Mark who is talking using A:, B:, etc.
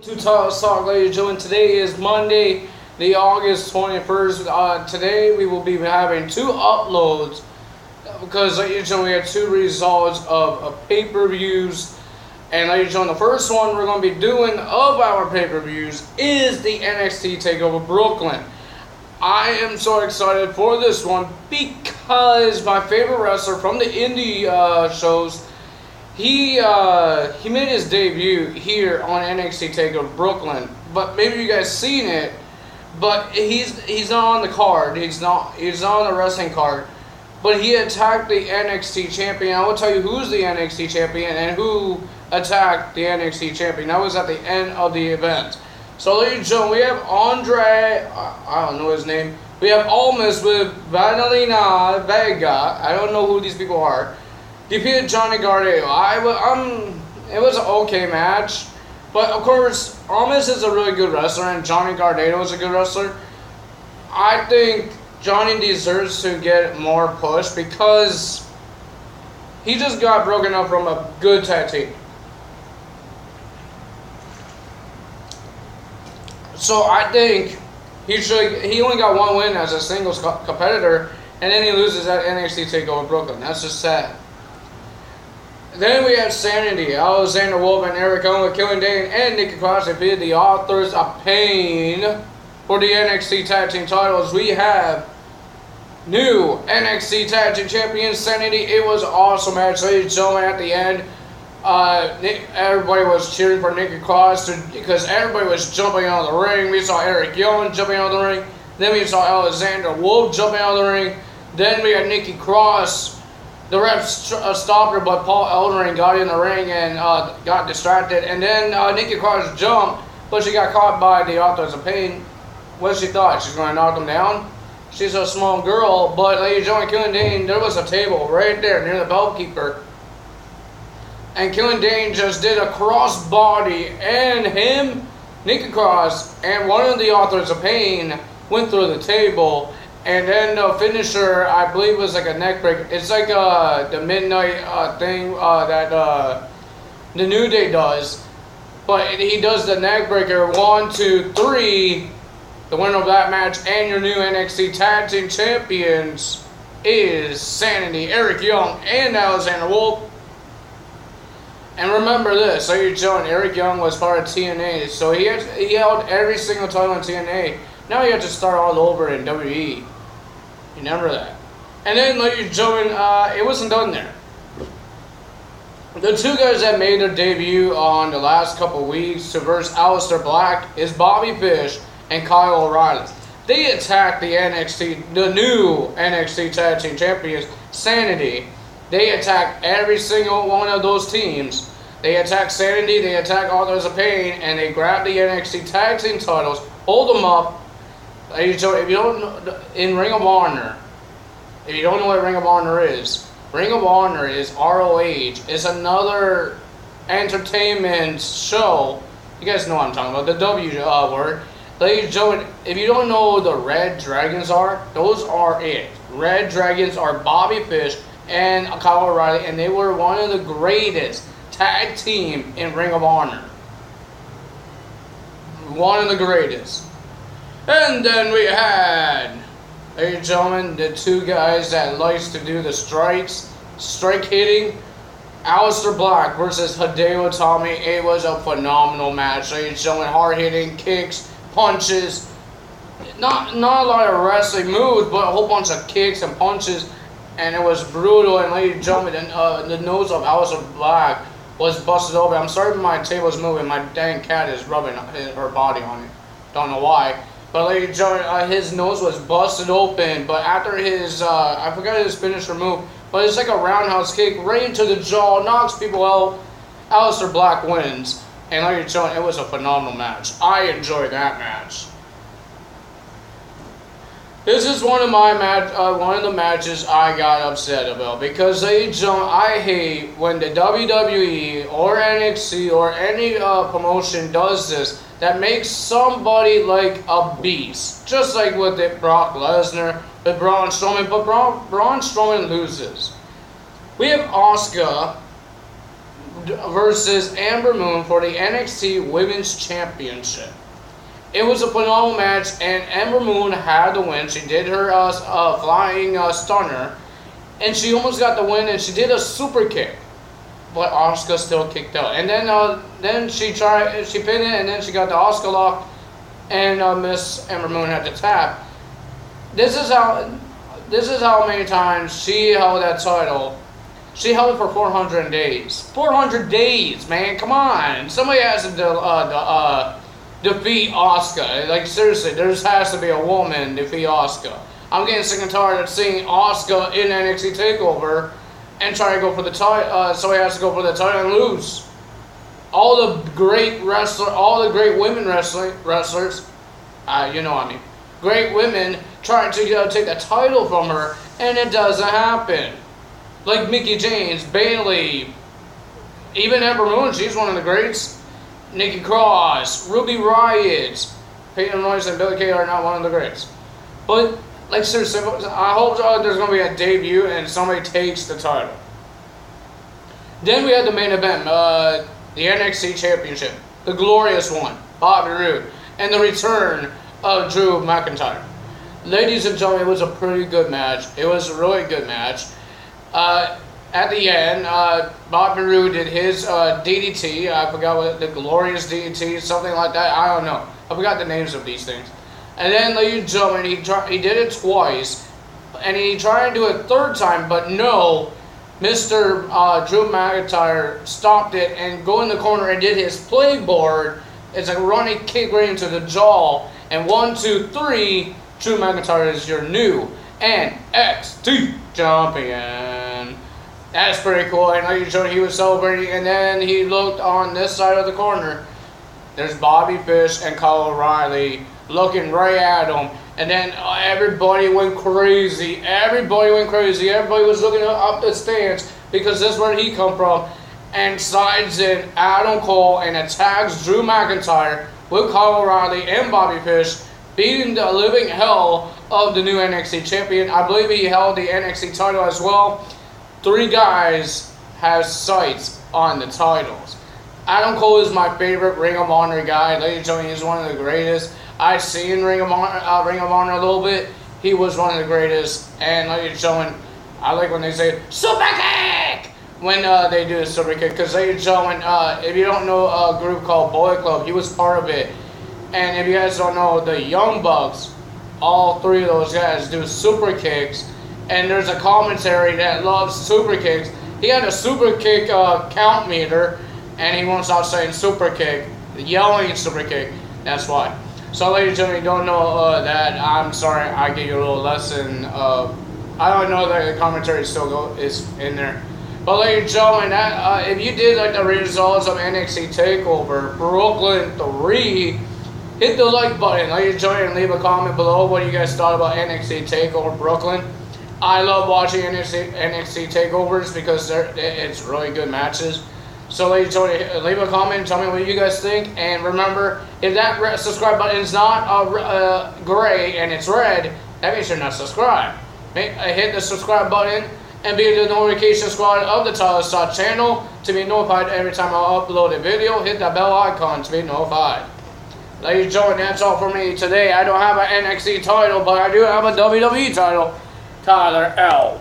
A: To talk, ladies and gentlemen. Today is Monday, the August 21st. Today we will be having two uploads because, ladies and gentlemen, we have two results of pay-per-views. And, ladies and gentlemen, the first one we're going to be doing of our pay-per-views is the NXT Takeover Brooklyn. I am so excited for this one because my favorite wrestler from the indie shows, he made his debut here on NXT Takeover Brooklyn, but maybe you guys seen it. But he's not on the card. He's not on the wrestling card. But he attacked the NXT champion. I will tell you who's the NXT champion and who attacked the NXT champion. That was at the end of the event. So, ladies and gentlemen, we have Andre. I don't know his name. We have Almas with Vanelina Vega. I don't know who these people are. Defeated Johnny Gargano. It was an okay match, but of course, Almas is a really good wrestler, and Johnny Gargano is a good wrestler. I think Johnny deserves to get more push because he just got broken up from a good tag team. So I think he only got one win as a singles competitor, and then he loses at NXT Takeover Brooklyn. That's just sad. Then we have Sanity, Alexander Wolf and Eric Young with Killing Dane and Nikki Cross defeated the Authors of Pain for the NXT Tag Team titles. We have new NXT Tag Team Champion Sanity. It was an awesome match, ladies and gentlemen. At the end, everybody was cheering for Nikki Cross because everybody was jumping out of the ring. We saw Eric Young jumping out of the ring. Then we saw Alexander Wolf jumping out of the ring. Then we had Nikki Cross. The ref stopped her, but Paul Ellering got in the ring and got distracted. And then Nikki Cross jumped, but she got caught by the Authors of Pain. What she thought? She's going to knock them down? She's a small girl, but ladies and gentlemen, Killing Dane, there was a table right there near the bell keeper. And Killing Dane just did a crossbody, and him, Nikki Cross, and one of the Authors of Pain went through the table. And then the finisher, I believe, was like a neck break. It's like the midnight thing that the New Day does. But he does the neck breaker. 1, 2, 3. The winner of that match and your new NXT Tag Team Champions is Sanity, Eric Young, and Alexander Wolf. And remember this, ladies and gentlemen, Eric Young was part of TNA. So he held every single title in TNA. Now you have to start all over in WWE. Remember that. And then, ladies and gentlemen, it wasn't done there. The two guys that made their debut on the last couple weeks to verse Aleister Black is Bobby Fish and Kyle O'Reilly. They attacked the new NXT Tag Team Champions, Sanity. They attacked every single one of those teams. They attacked Sanity, they attacked Authors of Pain, and they grabbed the NXT Tag Team titles, hold them up. If you don't know, in Ring of Honor, if you don't know what Ring of Honor is ROH. It's another entertainment show. You guys know what I'm talking about, the W word. Ladies and gentlemen, if you don't know who the Red Dragons are, those are it. Red Dragons are Bobby Fish and Kyle O'Reilly, and they were one of the greatest tag team in Ring of Honor. One of the greatest. And then we had, ladies and gentlemen, the two guys that likes to do the strike hitting, Aleister Black versus Hideo Itami. It was a phenomenal match, ladies and gentlemen. Hard hitting, kicks, punches, not a lot of wrestling moves, but a whole bunch of kicks and punches, and it was brutal. And ladies and gentlemen, the nose of Aleister Black was busted open. I'm sorry if my table's moving. My dang cat is rubbing her body on it. Don't know why. But ladies and gentlemen, his nose was busted open. But after his, I forgot his finisher move, but it's like a roundhouse kick right into the jaw, knocks people out. Aleister Black wins. And ladies and gentlemen, it was a phenomenal match. I enjoyed that match. This is one of the matches I got upset about because, ladies and gentlemen, I hate when the WWE or NXT or any promotion does this that makes somebody like a beast, just like with Brock Lesnar, with Braun Strowman, but Braun Strowman loses. We have Asuka versus Amber Moon for the NXT Women's Championship. It was a phenomenal match, and Amber Moon had the win. She did her flying stunner, and she almost got the win, and she did a super kick. But Asuka still kicked out. And then she pinned it, and then she got the Asuka lock, and Miss Amber Moon had to tap. This is how many times she held that title. She held it for 400 days. 400 days, man. Come on. Somebody has to defeat Asuka. Like, seriously, there has to be a woman defeat Asuka. I'm getting sick and tired of seeing Asuka in NXT Takeover and try to go for the title. Somebody has to go for the title and lose. All the great women wrestlers, you know what I mean. Great women trying to take the title from her, and it doesn't happen. Like Mickie James, Bayley, even Amber Moon, she's one of the greats. Nikki Cross, Ruby Riott, Peyton Royce, and Billie Kay are not one of the greats. But, like, seriously, I hope there's going to be a debut and somebody takes the title. Then we had the main event, the NXT Championship, the glorious one, Bobby Roode, and the return of Drew McIntyre. Ladies and gentlemen, it was a pretty good match. It was a really good match. At the end, Bobby Roode did his DDT. I forgot what the glorious DDT, something like that. I don't know. I forgot the names of these things. And then, ladies and gentlemen, he did it twice, and he tried to do it a third time, but no, Mr. Drew McIntyre stopped it and go in the corner and did his playboard. It's a running kick right into the jaw. And 1, 2, 3, Drew McIntyre is your new NXT champion. That's pretty cool. And like you showed, he was celebrating, and then he looked on this side of the corner. There's Bobby Fish and Kyle O'Reilly looking right at him. And then everybody went crazy. Everybody went crazy. Everybody was looking up the stands because that's where he come from. And slides in Adam Cole and attacks Drew McIntyre with Kyle O'Reilly and Bobby Fish, beating the living hell of the new NXT champion. I believe he held the NXT title as well. 3 guys have sights on the titles. Adam Cole is my favorite Ring of Honor guy. Ladies and gentlemen, he's one of the greatest. I've seen Ring of Honor a little bit. He was one of the greatest. And ladies and gentlemen, I like when they say super kick when they do the super kick. Because ladies and gentlemen, if you don't know a group called Bullet Club, he was part of it. And if you guys don't know, the Young Bucks, all 3 of those guys do super kicks. And there's a commentary that loves super kicks. He had a super kick count meter, and he won't stop saying super kick, yelling super kick. That's why. So, ladies and gentlemen, you don't know that. I'm sorry, I gave you a little lesson. I don't know that the commentary still is in there. But, ladies and gentlemen, if you did like the results of NXT Takeover Brooklyn 3, hit the like button, ladies and gentlemen, and leave a comment below what you guys thought about NXT Takeover Brooklyn. I love watching NXT Takeovers because it's really good matches. So, ladies and gentlemen, leave a comment and tell me what you guys think. And remember, if that subscribe button is not gray and it's red, that means you're not subscribed. Hit the subscribe button and be the notification squad of the Tyler Stott channel to be notified every time I upload a video. Hit that bell icon to be notified. Ladies and gentlemen, that's all for me today. I don't have an NXT title, but I do have a WWE title. Tyler L.